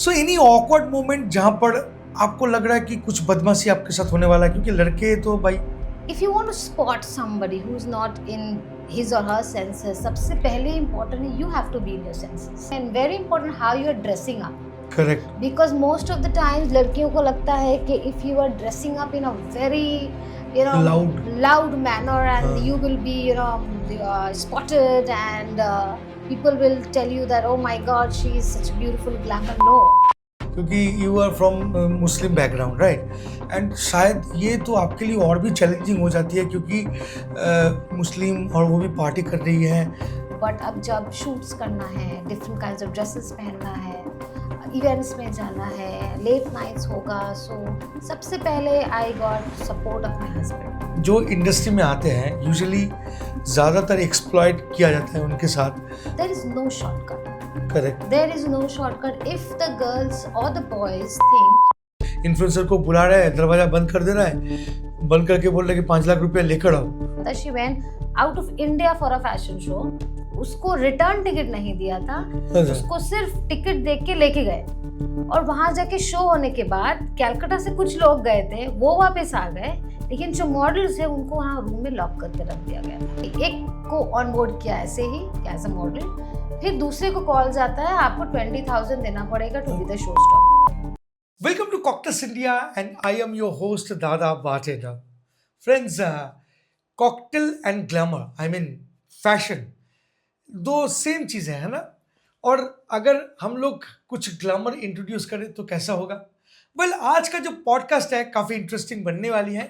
So any awkward moment जहाँ पर आपको लग रहा है कि कुछ बदमाशी आपके साथ होने वाला है, क्योंकि लड़के तो भाई If you want to spot somebody who's not in his or her senses, सबसे पहले important है you have to be in your senses. And very important how you are dressing up. Correct Because most of the times लड़कियों को लगता है कि if you are dressing up in a very loud manner and हाँ. you will be spotted and people will tell you that oh my god she is such a beautiful glamour. No. क्योंकि you are from Muslim background right, and शायद ये तो आपके लिए और भी challenging हो जाती है क्योंकि मुस्लिम और वो भी पार्टी कर रही है. बट अब जब शूट्स करना है, डिफरेंट काइंड्स ऑफ ड्रेसेस पहनना है, इवेंट्स में जाना है, लेट नाइट्स होगा, सो सबसे पहले I got support of my husband. जो इंडस्ट्री में आते हैं यूजुअली ज़्यादातर एक्सप्लॉइट किया जाता है उनके साथ. There is no shortcut. Correct. There is no shortcut. If the girls और द बॉयज थिंक इन्फ्लुएंसर को बुला रहा है, दरवाजा बंद कर दे रहा है, बंद करके बोल रहा है कि 5 लाख रुपया लेकर आओ. that she went out of India for a fashion show, उसको रिटर्न टिकट नहीं दिया था, उसको सिर्फ टिकट देख के लेके गए और वहां जाके शो होने के बाद कैलकाटा से कुछ लोग गए थे, वो वापस आ गए, लेकिन जो मॉडल्स है उनको वहाँ रूम में लॉक करके रख दिया गया. एक को ऑन बोर्ड किया ऐसे ही एज अ मॉडल, फिर दूसरे को कॉल जाता है आपको 20,000 देना पड़ेगा to be the show stop. Welcome to Coctus India and I am your host Dada Bartender. Friends, cocktail and glamour, I mean fashion, दो सेम चीज़ें हैं ना. और अगर हम लोग कुछ ग्लैमर इंट्रोड्यूस करें तो कैसा होगा? वेल, आज का जो पॉडकास्ट है काफ़ी इंटरेस्टिंग बनने वाली है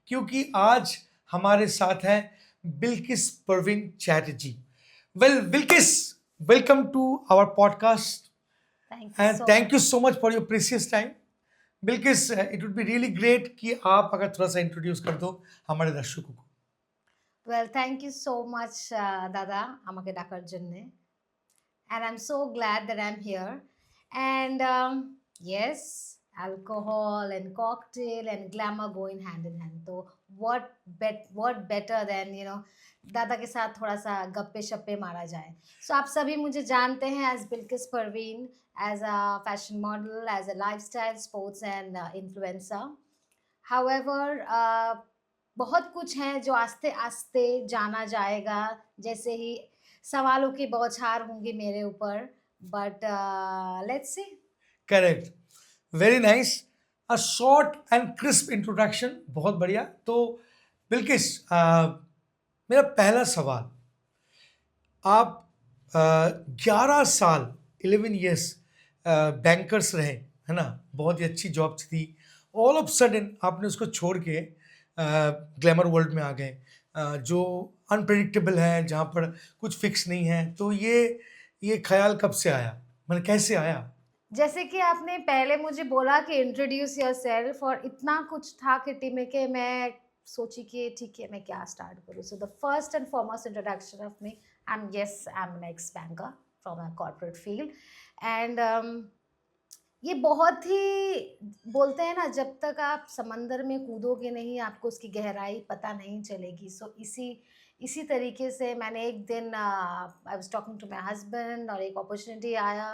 क्योंकि आज हमारे साथ हैं Bilkis Parveen Chatterjee. Well Bilkis, welcome to our podcast and thank you so much for your precious time. Bilkis, it would be really great कि आप अगर थोड़ा सा इंट्रोड्यूस कर दो हमारे दर्शकों को. Well, thank you so much, Dada, আমাকে ডাকার জন্যে. And I'm so glad that I'm here. And yes, alcohol and cocktail and glamour go in hand. तो what better than दादा के साथ थोड़ा सा गप्पे शप्पे मारा जाए. So आप सभी मुझे जानते हैं as Bilkis Parveen, as a fashion model, as a lifestyle, sports and influencer. However, बहुत कुछ है जो आस्ते आस्ते जाना जाएगा, जैसे ही सवालों की बौछार होंगी मेरे ऊपर. But let's see. Correct, very nice, a short and crisp introduction, बहुत बढ़िया. तो बिल्किस, मेरा पहला सवाल, आप 11 साल 11 ईयर्स बैंकर्स रहे, है ना, बहुत ही अच्छी जॉब थी. ऑल ऑफ सडन आपने उसको छोड़ के ग्लैमर वर्ल्ड में आ गए, जो अनप्रेडिक्टेबल है, जहाँ पर कुछ फिक्स नहीं है. तो ये ख्याल कब से आया, मतलब कैसे आया? जैसे कि आपने पहले मुझे बोला कि इंट्रोड्यूस योरसेल्फ, और इतना कुछ था कि टीम में के मैं सोची कि ठीक है मैं क्या स्टार्ट करूँ. So the first and foremost introduction of me, I am an ex banker from a corporate field. And ये बहुत ही बोलते हैं ना, जब तक आप समंदर में कूदोगे नहीं आपको उसकी गहराई पता नहीं चलेगी. सो इसी तरीके से मैंने एक दिन I was talking to my husband और एक अपॉर्चुनिटी आया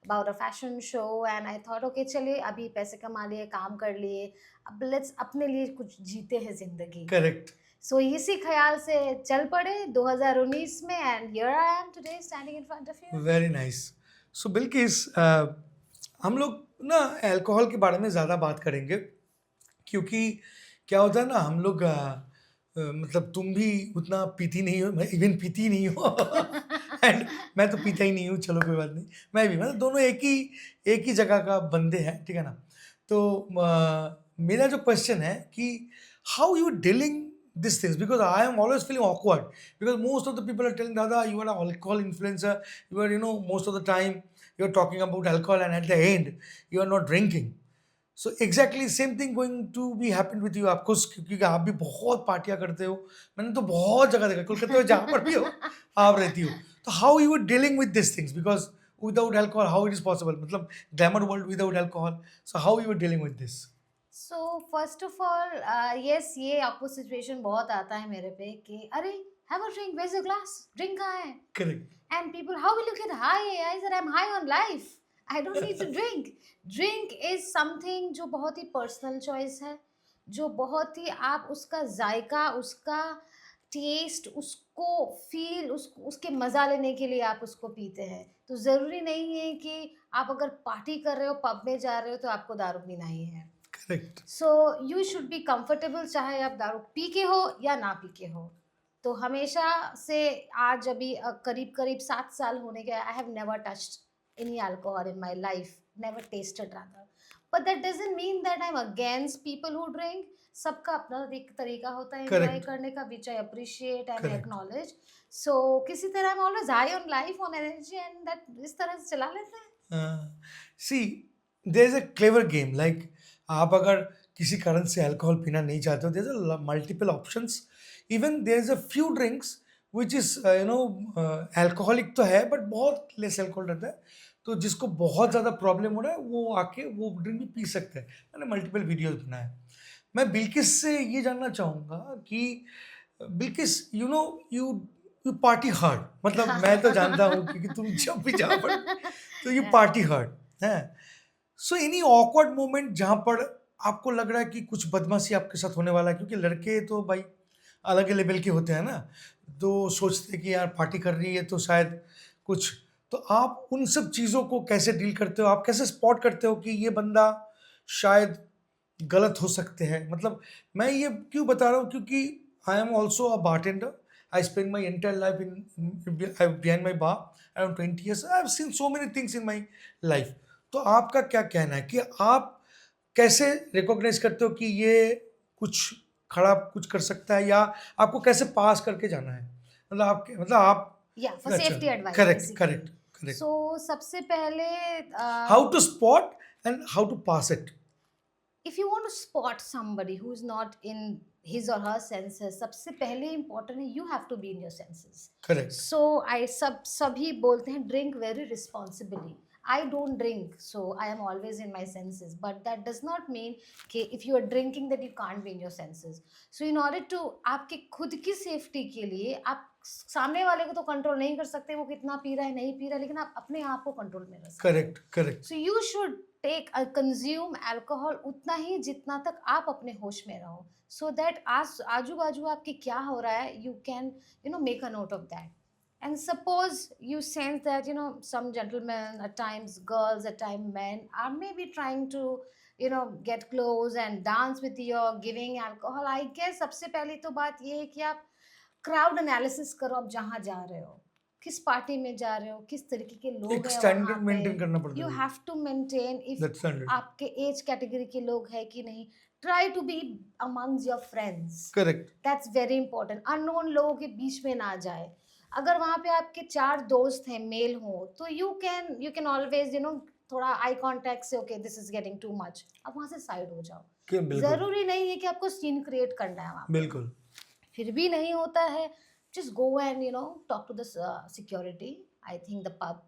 about a fashion show, and I thought okay चलिए अभी पैसे कमा लिए, काम कर लिए, अब लेट्स अपने लिए कुछ जीते हैं जिंदगी. करेक्ट. सो इसी ख्याल से चल पड़े 2019 में, and here I am today standing in front of you. Very nice. So Bilkis, हम लोग ना अल्कोहल के बारे में ज़्यादा बात करेंगे क्योंकि क्या होता है ना, हम लोग मतलब तुम भी उतना पीती नहीं हो, मैं इवन पीती नहीं हो एंड मैं तो पीता ही नहीं हूँ. चलो कोई बात नहीं, मैं भी, मतलब दोनों एक ही जगह का बंदे हैं, ठीक है ना. तो मेरा जो क्वेश्चन है कि how you dealing these things, because I am always feeling awkward because most of the people are telling Dada you are an alcohol influencer, you are most of the time you are talking about alcohol and at the end you are not drinking. So exactly same thing going to be happened with you. आपको क्योंकि आप भी बहुत पार्टियां करते हो, मैंने तो बहुत जगह देखा, कोलकाता में जहाँ पर भी हो आप रहती हो. तो how you are dealing with these things, because without alcohol how it is possible, मतलब glamour world without alcohol, so how you are dealing with this? So first of all yes, ये आपको सिचुएशन बहुत आता है मेरे पे कि अरे have a drink, where is your glass, drink कहाँ है. Correct. And people, how will you get high? I said I am high on life. I don't need to drink. Drink is something जो बहुत ही personal choice है, जो बहुत ही आप उसका जायका, उसका टेस्ट, उसको फील, उसके मज़ा लेने के लिए आप उसको पीते हैं। तो ज़रूरी नहीं है कि आप अगर पार्टी कर रहे हो, पब में जा रहे हो, तो आपको दारू पीना ही है। Correct. So you should be comfortable, चाहे आप दारू पी के हो या ना पी के हो। तो हमेशा से आज अभी करीब करीब 7 साल होने गए, I have never touched any alcohol in my life, never tested rather. But that doesn't mean that I am against people who drink. सबका अपना एक तरीका होता है एंजॉय करेक्ट। करने का, which I appreciate and correct. Acknowledge. So किसी तरह I am always high on life, on energy, and that इस तरह से चला लेते हैं। See, there is a clever game, like आप अगर किसी कारण से अल्कोहल पीना नहीं चाहते हो, there is a multiple options. Even there is a few drinks which is alcoholic तो है बट बहुत लेस अल्कोहल रहता है, तो जिसको बहुत ज़्यादा प्रॉब्लम हो रहा है वो आके वो ड्रिंक भी पी सकते हैं। मैंने मल्टीपल वीडियोस बनाए। मैं बिल्किस से ये जानना चाहूँगा कि Bilkis, you you party hard, मतलब मैं तो जानता हूँ क्योंकि तुम जब भी जहाँ पर, तो यू Right. पार्टी हार्ड है। सो एनी ऑकवर्ड मोमेंट जहाँ पर आपको लग रहा है कि कुछ बदमाशी आपके साथ होने वाला है, क्योंकि लड़के तो भाई अलग लेवल के होते हैं ना, तो सोचते हैं कि यार पार्टी कर रही है तो शायद कुछ, तो आप उन सब चीज़ों को कैसे डील करते हो? आप कैसे स्पॉट करते हो कि ये बंदा शायद गलत हो सकते हैं? मतलब मैं ये क्यों बता रहा हूँ, क्योंकि I am also a bartender. I spend my entire life in behind my bar around 20 years। I have seen so many things in my life. तो आपका क्या कहना है कि आप कैसे रिकॉग्नाइज करते हो कि ये कुछ खराब कुछ कर सकता है, या आपको कैसे पास करके जाना है? मतलब आपके मतलब आप, Yeah, for अच्छा, safety advice correct basically. Correct correct. So सबसे पहले how to spot and how to pass it? if you want to spot somebody who is not in his or her senses, सबसे पहले important है you have to be in your senses. Correct. So I सभी बोलते हैं drink very responsibly. I don't drink, so I am always in my senses. But that does not mean कि if you are drinking that you can't be in your senses. So in order to आपके खुद की safety के लिए आप सामने वाले को तो कंट्रोल नहीं कर सकते वो कितना पी रहा है नहीं पी रहा है, लेकिन आप अपने आप को कंट्रोल में रख सकते हैं। Correct correct. So you should take consume alcohol उतना ही जितना तक आप अपने होश में रहो, सो दैट आजू बाजू आपके क्या हो रहा है you can make a note of that. And suppose you sense that some gentlemen, at times girls, at times men, are maybe trying to get close and dance with you or giving alcohol. I guess सबसे पहली तो बात ये है कि आप crowd analysis करो, आप जहाँ जा रहे हो, किस पार्टी में जा रहे हो, किस तरीके के लोग एक हैं वहाँ स्टैंडर्ड पे. मेंटेन करना पड़ता यू है, have to maintain if that standard. आपके एज कैटेगरी के लोग हैं कि नहीं. Try to be amongst your friends, correct. That's very important. Unknown लोगों के बीच में ना जाए. अगर वहाँ पे आपके 4 दोस्त हैं मेल हो तो यू कैन ऑलवेज थोड़ा आई कांटेक्ट से okay this is getting too much, आप वहाँ से साइड हो जाओ. बिल्कुल जरूरी नहीं है कि आपको सीन क्रिएट करना है वहाँ पे. बिल्कुल। फिर भी नहीं होता है, just go and talk to the security, I think the pub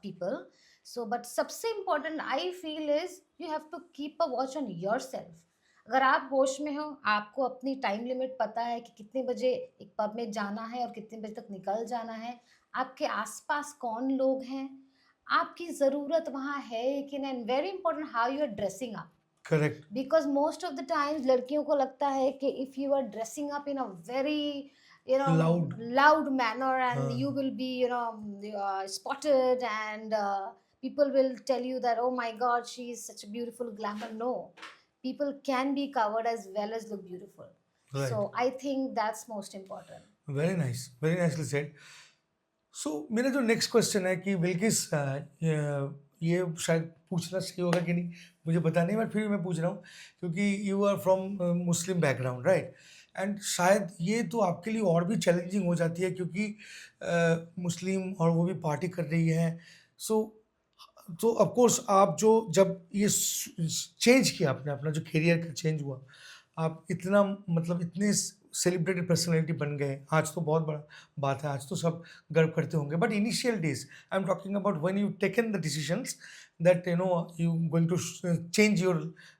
people. So but सबसे important I feel is you have to keep a watch on yourself. अगर आप होश में हो, आपको अपनी टाइम लिमिट पता है कि कितने बजे एक पब में जाना है और कितने बजे तक निकल जाना है, आपके आसपास कौन लोग हैं, आपकी ज़रूरत वहाँ है कि नहीं. Very important how you are dressing up, correct. because most of the times लड़कियों को लगता है कि if you are dressing up in a very Loud. loud manner and हाँ. you will be spotted and people will tell you that oh my god she is such a beautiful glamour. No, people can be covered as well as look beautiful. Right. So I think that's most important. Very nice, very nicely said. So मेरा जो next question है कि बिल्किस, ये शायद पूछना सही होगा कि नहीं मुझे पता नहीं, बट फिर भी मैं पूछ रहा हूँ क्योंकि you are from Muslim background, right? And शायद ये तो आपके लिए और भी चैलेंजिंग हो जाती है क्योंकि मुस्लिम और वो भी पार्टी कर रही है। सो तो ऑफ कोर्स आप जो जब ये चेंज किया आपने, अपना जो करियर का चेंज हुआ, आप इतना मतलब इतने सेलिब्रेटेड पर्सनैलिटी बन गए, आज तो बहुत बड़ा बात है, आज तो सब गर्व करते होंगे। But initial days I am talking about when you taken the decisions that you going to change your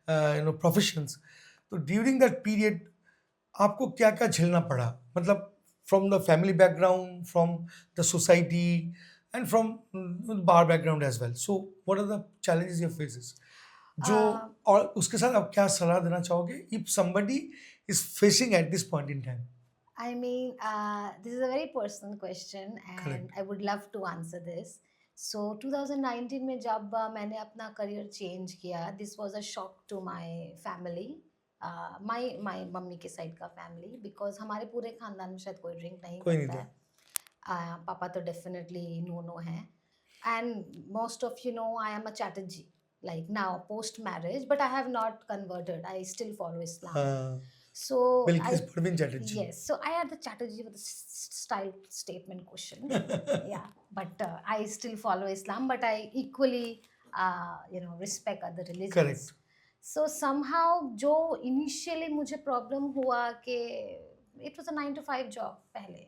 professions, तो ड्यूरिंग दैट पीरियड आपको क्या क्या झेलना पड़ा? मतलब from the family background, from the society, and from bar background as well. So what are the challenges you faces? जो और उसके साथ आप क्या सलाह देना चाहोगे if somebody is facing at this point in time? I mean, this is a very personal question, and Correct. I would love to answer this. So 2019 में जब मैंने अपना करियर चेंज किया, this was a shock to my family, my mummy के side का family, because हमारे पूरे खानदान में शायद कोई ड्रिंक नहीं कोई नहीं करता है. पापा तो डेफिनेटली नो है, and most of you know I am a Chatterjee like now post marriage, but I have not converted, I still follow Islam. So Bilkis Parveen Chatterjee. yes, so I had the Chatterjee with the style statement question. Yeah, but I still follow Islam, but I equally respect other religions. Correct. So somehow जो initially मुझे problem हुआ कि it was a 9 to 5 job पहले,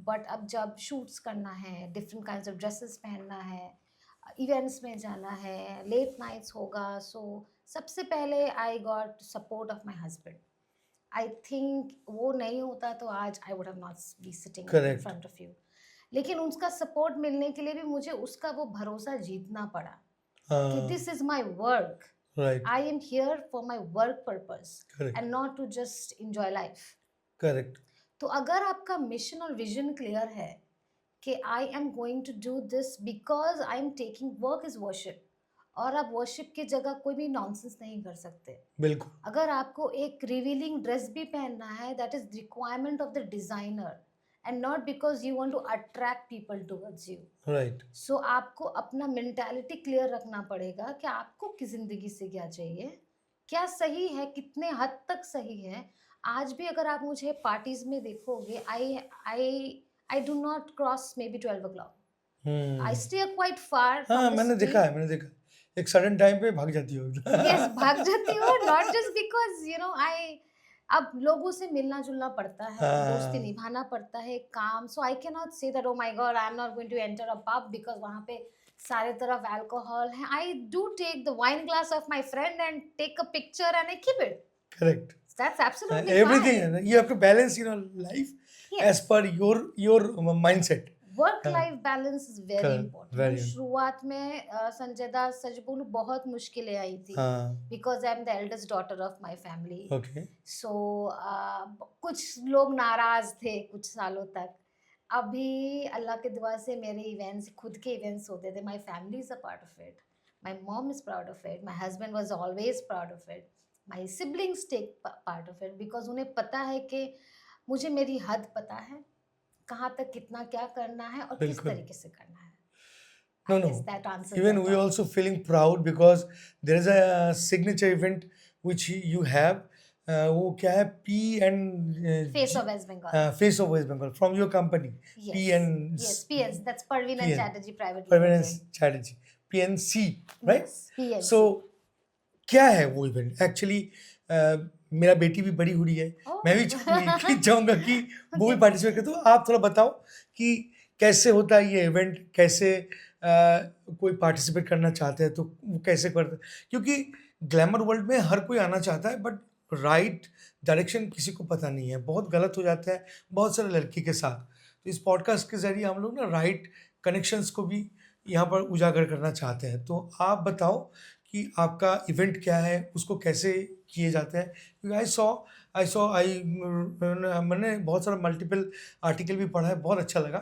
but अब जब shoots करना है, different kinds of dresses पहनना है, इवेंट्स में जाना है, लेट नाइट्स होगा, सो सबसे पहले I got support of my husband. I think वो नहीं होता तो आज I would have not be sitting in front of you. लेकिन उसका सपोर्ट मिलने के लिए भी मुझे उसका वो भरोसा जीतना पड़ा कि this is my work, I am here for my work purpose and not to just enjoy life. Correct. तो अगर आपका मिशन और विजन क्लियर है कि I am going to do this because I am taking work is worship, और आप worship की जगह कोई भी नॉनसेंस नहीं कर सकते. बिल्कुल. अगर आपको एक रिवीलिंग ड्रेस भी पहनना है, that is requirement of the designer and not because you want to attract people towards you. Right. So आपको अपना मेंटालिटी क्लियर रखना पड़ेगा कि आपको किस जिंदगी से क्या चाहिए, क्या सही है, कितने हद तक सही है. आज भी अगर आप मुझे पार्टीज में देखोगे, I do not cross maybe 12 o'clock. I stay quite far from हाँ, the मैंने street. देखा एक सडन टाइम पे भाग जाती हो. Yes, भाग जाती हूँ, not just because अब लोगों से मिलना जुलना पड़ता है, दोस्ती निभाना पड़ता है, काम. So I cannot say that oh my God, I'm not going to enter a pub because वहाँ पे सारे तरफ अल्कोहल है. I do take the wine glass of my friend and take a picture and I keep it. Correct. That's absolutely everything fine. You have to balance life as per your mindset. Work life balance is very important. very शुरुआत में संजय दास, सच बोलूं, बहुत मुश्किलें आई थी because I am the eldest daughter of my family. Okay. सो कुछ लोग नाराज थे कुछ सालों तक. अभी अल्लाह के दुआ से मेरे इवेंट्स, खुद के इवेंट्स होते थे. My family is a part of it, my mom is proud of it, my husband was always proud of it, my siblings take part of it, because उन्हें पता है कि मुझे मेरी हद पता है, कहाँ तक कितना क्या करना है और किस तरीके से करना है. No. Even we also feeling proud because there is a signature event which you have. वो क्या है? P and Face of West Bengal. Face of West Bengal from your company. Yes. Yes, PN. That's Parveen and Chatterjee Private Limited. Parveen and Chatterjee. PNC, right? Yes, PNC. So क्या है वो event? Actually मेरा बेटी भी बड़ी हुई है, मैं भी चाहूँगा कि वो भी पार्टिसिपेट करे. तो आप थोड़ा बताओ कि कैसे होता है ये इवेंट, कैसे कोई पार्टिसिपेट करना चाहते हैं तो वो कैसे करते हैं, क्योंकि ग्लैमर वर्ल्ड में हर कोई आना चाहता है बट राइट डायरेक्शन किसी को पता नहीं है. बहुत गलत हो जाता है बहुत सारे लड़की के साथ. तो इस पॉडकास्ट के जरिए हम लोग ना राइट कनेक्शंस को भी यहाँ पर उजागर करना चाहते हैं. तो आप बताओ कि आपका इवेंट क्या है, उसको कैसे किए जाते हैं. मैंने बहुत सारा मल्टीपल आर्टिकल भी पढ़ा है, बहुत अच्छा लगा.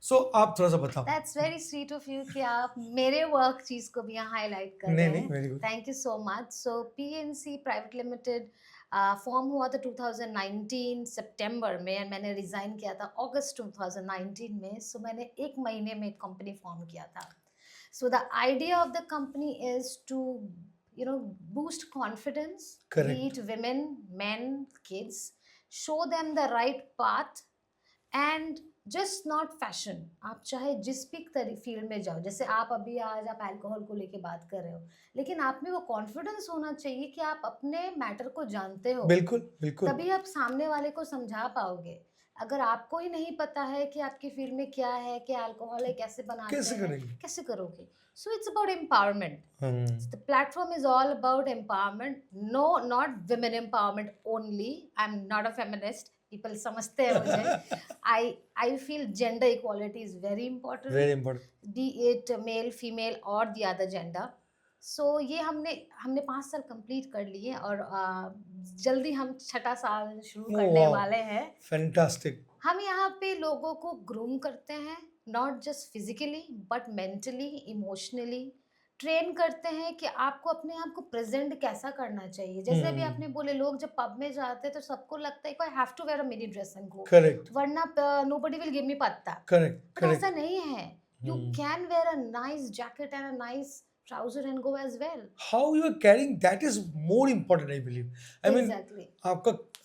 सो आप थोड़ा सा बताओ. That's very sweet of you कि आप मेरे वर्क चीज को भी यहाँ हाईलाइट कर रहे हैं. Thank you so much. So PNC private limited form हुआ था 2019 सितंबर में, एंड मैंने रिजाइन किया था अगस्त 2019 में. सो मैंने 1 महीने में कंपनी फॉर्म किया था. So the idea of the company is to, boost confidence, be it women, men, kids, show them the right path, and just not fashion. आप चाहे जिस भी फील्ड में जाओ, जैसे आप अभी आज आप अल्कोहल को लेके बात कर रहे हो, लेकिन आप में वो कॉन्फिडेंस होना चाहिए कि आप अपने मैटर को जानते हो. बिल्कुल बिल्कुल. तभी आप सामने वाले को समझा पाओगे. अगर आपको ही नहीं पता है कि आपकी फील्ड में क्या है, क्या अल्कोहल है, कैसे बनाते हैं, कैसे करोगे. So it's about empowerment. The platform is all about empowerment. No, not women empowerment only. I'm not a feminist. people समझते हैं मुझे. I feel gender equality is very important, very important. be it male, female or the other gender. So ये हमने 5 साल complete कर लिए और जल्दी हम 6ठा साल शुरू करने वाह, वाले हैं. फैंटास्टिक. हम यहाँ पे लोगों को ग्रूम करते हैं, not just physically but mentally, emotionally train करते हैं कि आपको अपने आप को प्रेजेंट कैसा करना चाहिए. जैसे अभी आपने बोले, लोग जब पब में जाते हैं तो सबको लगता है कि I have to wear a mini dress and go, correct, वरना नोबडी विल गिव मी पत्ता. Correct, but correct. ऐसा नहीं है. You can wear a nice jacket and a nice trouser and go as well. How you are carrying, that is more important, I believe. I mean, exactly,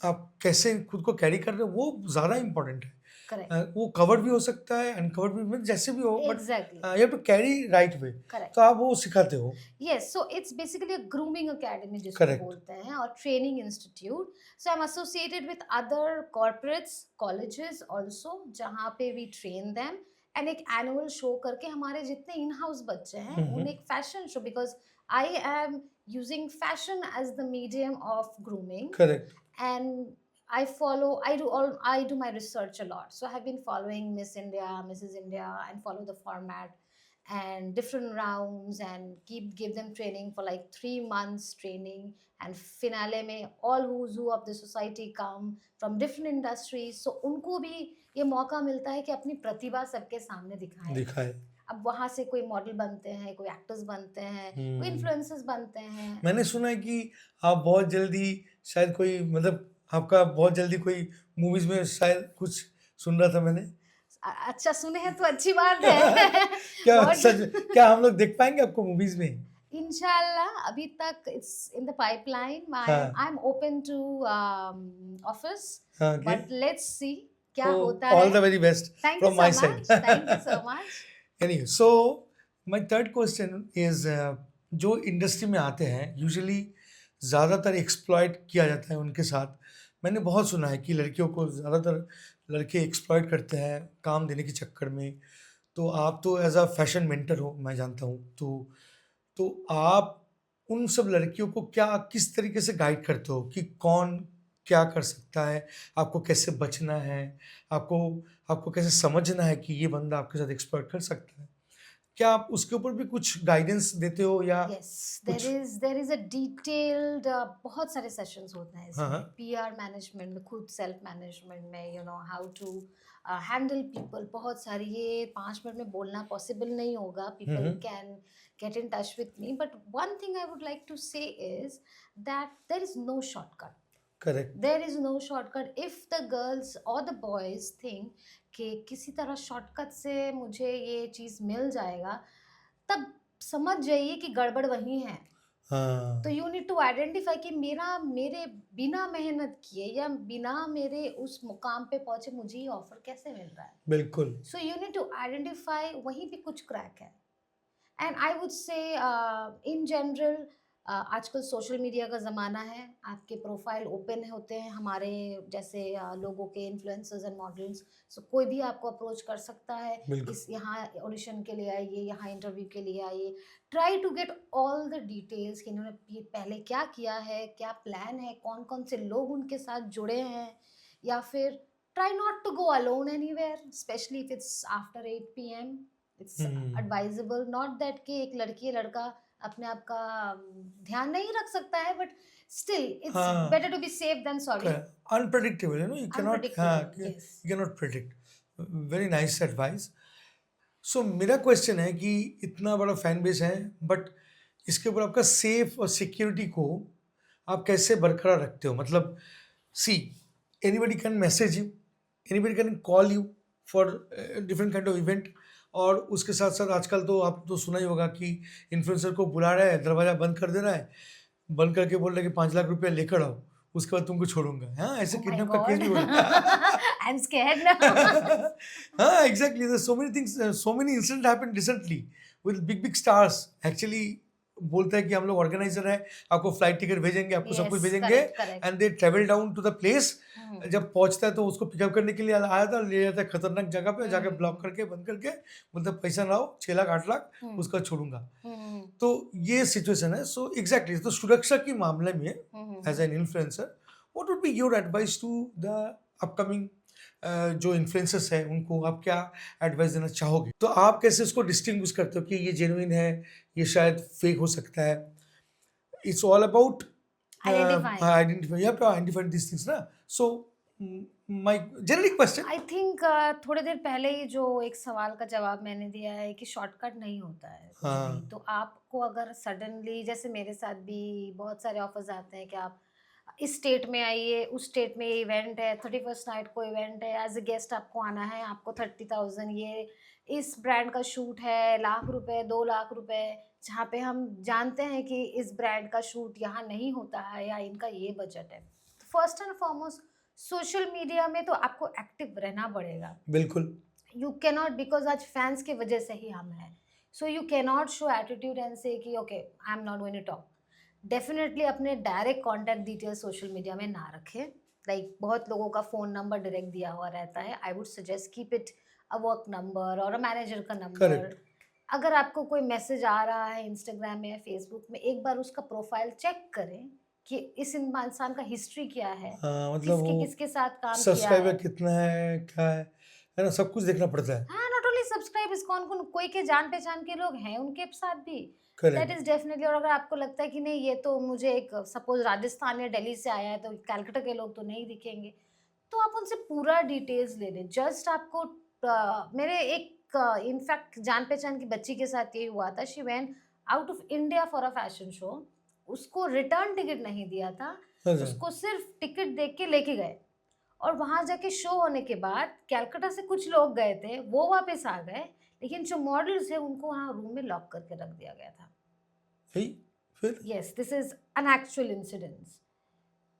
आप कैसे खुद को carry कर रहे हो वो ज़्यादा इम्पोर्टेंट है. करेक्ट, वो कवर्ड भी हो सकता है, अनकवर्ड भी, मतलब जैसे भी हो, but exactly, you have to carry right way. Correct. तो आप वो सिखाते हो. Yes, so it's basically a grooming academy जिसको Correct. बोलते हैं, और training institute. So I'm associated with other corporates, colleges also, जहाँ पे we train them, and एक annual show करके हमारे जितने in-house बच्चे हैं उन्हें एक fashion show, because I am using fashion as the medium of grooming, correct. and I do my research a lot. So I have been following Miss India, Mrs. India, and follow the format and different rounds, and give them training for like 3 months training, and finale में all who's who of the society come from different industries, so उनको भी ये मौका मिलता है कि अपनी प्रतिभा सबके सामने दिखाएं. दिखाए. अब वहाँ से कोई मॉडल बनते हैं, कोई एक्टर्स बनते हैं, कोई इन्फ्लुएंसर्स बनते हैं. मैंने सुना है कि आप बहुत जल्दी शायद कोई, मतलब आपका बहुत जल्दी कोई मूवीज में शायद कुछ सुन रहा था मैंने. अच्छा सुने हैं तो अच्छी बात है. क्या But- सच, क्या हम लोग देख पाएंगे आपको मूवीज में? इंशाल्लाह अभी तक it's in the pipeline. हाँ. I'm open to offers, हाँ, but let's see क्या so होता all है. the very best Thank you from so my much. side. Thank you so much. Anyway, so my third question is, जो industry में आते हैं usually ज़्यादातर exploit किया जाता है उनके साथ. मैंने बहुत सुना है कि लड़कियों को ज़्यादातर लड़के एक्सप्लॉइट करते हैं काम देने के चक्कर में. तो आप तो एज अ फैशन मेंटर हो, मैं जानता हूँ. तो आप उन सब लड़कियों को किस तरीके से गाइड करते हो कि कौन क्या कर सकता है, आपको कैसे बचना है, आपको कैसे समझना है कि ये बंदा आपके साथ एक्सप्लॉइट कर सकता है? क्या आप उसके ऊपर भी कुछ गाइडेंस देते हो या? Yes, there is a detailed बहुत सारे सेशंस होते हैं हाँ, हाँ. इसमें. PR मैनेजमेंट में, खुद सेल्फ मैनेजमेंट में, you know how to handle people, बहुत सारी. ये 5 मिनट में बोलना पॉसिबल नहीं होगा. People can get in touch with me, but one thing I would like to say is that there is no shortcut. Correct. There is no shortcut. If the girls or the boys think कि किसी तरह shortcut से मुझे ये चीज़ मिल जाएगा, तब समझ जाइए कि गड़बड़ वहीं है. हाँ, तो यू नीड टू आइडेंटिफाई कि मेरे बिना मेहनत किए या बिना मेरे उस मुकाम पे पहुंचे मुझे ये ऑफर कैसे मिल रहा है. बिल्कुल. So you need to identify, वहीं पे कुछ क्रैक है. And I would say in general आजकल सोशल मीडिया का ज़माना है. आपके प्रोफाइल ओपन होते हैं हमारे जैसे लोगों के, इन्फ्लुएंसर्स एंड मॉडल्स. सो कोई भी आपको अप्रोच कर सकता है. बिल्कुल. इस यहाँ ऑडिशन के लिए आइए, यहाँ इंटरव्यू के लिए आइए. Try to get all the details कि इन्होंने पहले क्या किया है, क्या प्लान है, कौन कौन से लोग उनके साथ जुड़े हैं. या फिर try not to go alone anywhere, specially if it's after 8 PM. It's advisable, not that कि एक लड़की या लड़का अपने आप का ध्यान नहीं रख सकता है, बट स्टिल इट्स हाँ. Better to be safe than sorry. Unpredictable, you cannot, हाँ, Yes. you cannot predict. Very nice advice. So मेरा क्वेश्चन है कि इतना बड़ा फैन बेस है, बट इसके ऊपर आपका सेफ और सिक्योरिटी को आप कैसे बरकरार रखते हो? मतलब see, anybody can message you, anybody can call you for different kind of event. और उसके साथ साथ आजकल तो आप तो सुना ही होगा कि इन्फ्लुएंसर को बुला रहा है, दरवाज़ा बंद कर दे रहा है, बंद करके बोल रहा है कि 5 लाख रुपया लेकर आओ, उसके बाद तुमको छोड़ूंगा. हाँ, ऐसे Oh my किडनैप का केस भी हो God. रहा है. I'm scared now. हाँ, exactly. There's so many things, so many incidents happened recently with big stars. Actually, बोलता है कि हम लोग ऑर्गेनाइजर हैं, आपको फ्लाइट टिकट भेजेंगे, आपको सब कुछ Yes, भेजेंगे, correct, correct. And they travel down to the place. Hmm. जब पहुंचता है तो उसको पिकअप करने के लिए आया था, ले जाता है खतरनाक जगह पे, जाके ब्लॉक करके बंद करके, मतलब पैसा ना हो, 6 लाख 8 लाख उसका छोड़ूंगा. Hmm. तो ये सिचुएशन है. सो एग्जैक्टली, तो सुरक्षा के मामले में Hmm. As an influencer, what would be your advice to the upcoming जो इन्फ्लुएंसर्स हैं उनको आप क्या एडवाइस देना चाहोगे? तो आप कैसे उसको डिस्टिंग्विश करते हो कि ये जेन्युइन है, ये शायद फेक हो सकता है? It's all about Identifying. Identify, you have to identify these things ना। So my generic question. I think थोड़ी देर पहले ही जो एक सवाल का जवाब मैंने दिया है कि शॉर्टकट नहीं होता है कुछ भी। हाँ, तो आपको अगर सडनली, जैसे मेरे साथ भी बहुत सारे ऑफर्स आते हैं कि आप इस स्टेट में आइए, उस स्टेट में ये इवेंट है, 31st नाइट को इवेंट है, एज ए गेस्ट आपको आना है, आपको 30,000, ये इस ब्रांड का शूट है, ₹1,00,000 ₹2,00,000, जहाँ पे हम जानते हैं कि इस ब्रांड का शूट यहाँ नहीं होता है या इनका ये बजट है। First and foremost, social media में तो आपको एक्टिव रहना पड़ेगा। बिल्कुल। यू कैनॉट, बिकॉज आज फैंस की वजह से ही हम हैं, so you cannot show attitude and say कि okay I am not going to talk. Definitely अपने direct contact details social media में ना रखें। लाइक बहुत लोगों का फ़ोन नंबर डायरेक्ट दिया हुआ रहता है। I would suggest keep it a work number और अ मैनेजर का नंबर। करेक्ट। अगर आपको कोई मैसेज आ रहा है इंस्टाग्राम में या फेसबुक में, एक बार उसका प्रोफाइल चेक करें कि इस इंसान का हिस्ट्री क्या है, हाँ, मतलब किसके वो किसके साथ काम किया सब्सक्राइबर है। कितना है, क्या है ना? सब कुछ देखना पड़ता है। हाँ, नॉट ओनली सब्सक्राइबर्स, कौन-कौन कोई के जान-पहचान के लोग हैं उनके साथ भी। That correct. Is definitely. और अगर आपको लगता है कि नहीं, ये तो मुझे एक सपोज़ राजस्थान या दिल्ली से आया है तो कलकत्ता के लोग तो नहीं दिखेंगे, तो आप उनसे पूरा डिटेल्स ले लें। जस्ट आपको मेरे एक इनफैक्ट जान-पहचान की बच्ची के साथ यही हुआ था। She went out of India for a fashion show. उसको रिटर्न टिकट नहीं दिया था, अच्छा। उसको सिर्फ टिकट देके के लेके गए। और वहाँ जाके शो होने के बाद कलकत्ता से कुछ लोग गए थे, वो वापस आ गए, लेकिन जो मॉडल्स हैं उनको वहाँ रूम में लॉक करके रख दिया गया था। फिर फिर yes, this is an actual incidence.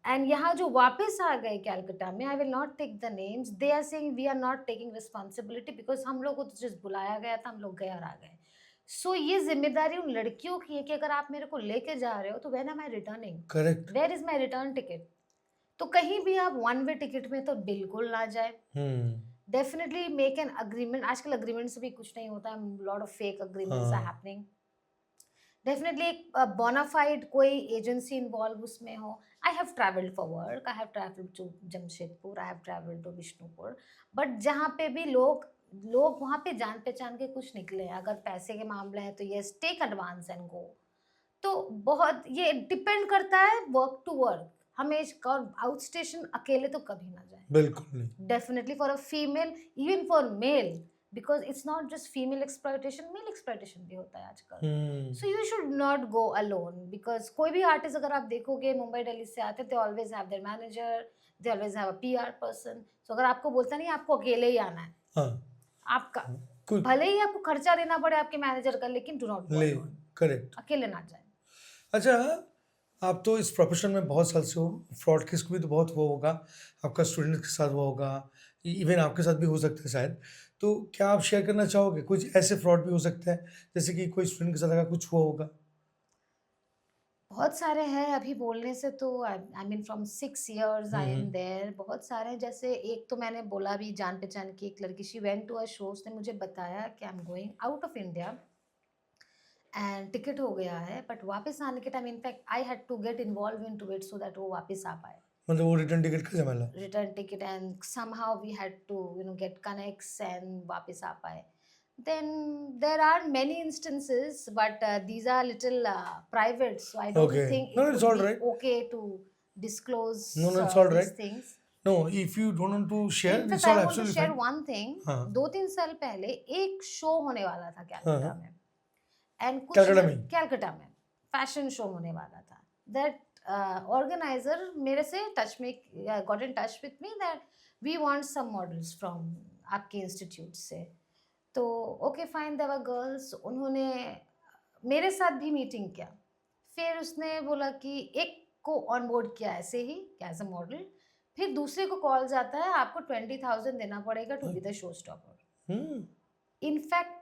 And यहाँ जो वापस आ गए कलकत्ता में, I will not take the names, they are saying we are not taking responsibility because हम लोग को तो जस्ट बुलाया गया था, हम लोग गए और आ गए। सो ये ज़िम्मेदारी उन लड़कियों की है कि अगर आप मेरे को लेके जा रहे हो तो when am I returning? Correct. Where is my return ticket? तो कहीं भी आप वन वे टिकट में तो बिल्कुल ना जाएँ। हुँ। Definitely make an agreement. आजकल अग्रीमेंट से भी कुछ नहीं होता है, lot of fake agreements are हाँ, हैपनिंग। डेफिनेटली एक बोनाफाइड कोई एजेंसी इन्वॉल्व उसमें हो। I have travelled for work, I have travelled to Jamshedpur, I have travelled to Vishnupur, but जहाँ पे भी लोग लोग वहाँ पे जान पहचान के कुछ निकले हैं। अगर पैसे के मामले हैं तो yes, take advance and go. तो बहुत ये डिपेंड करता है वर्क टू वर्क। हमेशा और आउट स्टेशन अकेले तो कभी ना जाए। बिल्कुल नहीं। Definitely for a female, even for male, because it's not just female exploitation, male exploitation भी होता है आजकल। हुँ। So you should not go alone because कोई भी आर्टिस्ट अगर आप देखोगे मुंबई दिल्ली से आते हैं, they always have their manager, they always have a PR person। So अगर आपको बोलता नहीं आपको अकेले ही आना है, हाँ, आपका कोई भले ही आपको खर्चा देना पड़े आपके मैनेजर का, लेकिन डू नॉट गो ले अलोन, करेक्ट। अकेले ना जाए। अच्छा, आप तो इस प्रोफ़ेशन में बहुत साल से हो, फ्रॉड केस भी तो बहुत हुआ होगा, आपका स्टूडेंट के साथ हुआ होगा, इवन आपके साथ भी हो सकता है शायद। तो क्या आप शेयर करना चाहोगे? कुछ ऐसे फ्रॉड भी हो सकता है, जैसे कि कोई स्टूडेंट के साथ अगर कुछ हुआ होगा? बहुत सारे हैं, अभी बोलने से तो आई मीन फ्रॉम 6 इयर्स हुँ, आई एम हुँ। देयर। बहुत सारे हैं, जैसे एक तो मैंने बोला भी, जान पहचान की एक लड़की, she went to a show, उसने मुझे बताया कि I am going out of India and ticket हो गया है, बट वापस आने के time in fact I had to get involve in to it so that वो वापस आ पाए। मतलब वो रिटर्न टिकट का झमेला। Return ticket and somehow we had to get connects and वापस आ पाए। Then there are many instances, but these are little private, so I don't okay. think no, it it's would be alright. okay to disclose no, no, it's these alright. things. No, if you don't want to share, In fact, it's I all want to absolutely share fine. one thing. हाँ, 2-3 साल पहले एक show होने वाला था हाँ, कलकत्ता हाँ। में, एंड कुछ कलकत्ता में ही? कलकत्ता में फैशन शो होने वाला था। दैट ऑर्गेनाइजर मेरे से टच में got in touch with me that we want some models from आपके इंस्टीट्यूट से। तो okay fine, there were girls. उन्होंने मेरे साथ भी मीटिंग किया। फिर उसने बोला कि एक को ऑन बोर्ड किया ऐसे ही एज अ मॉडल, फिर दूसरे को कॉल जाता है आपको 20,000 देना पड़ेगा to be the show stopper. हुँ। In fact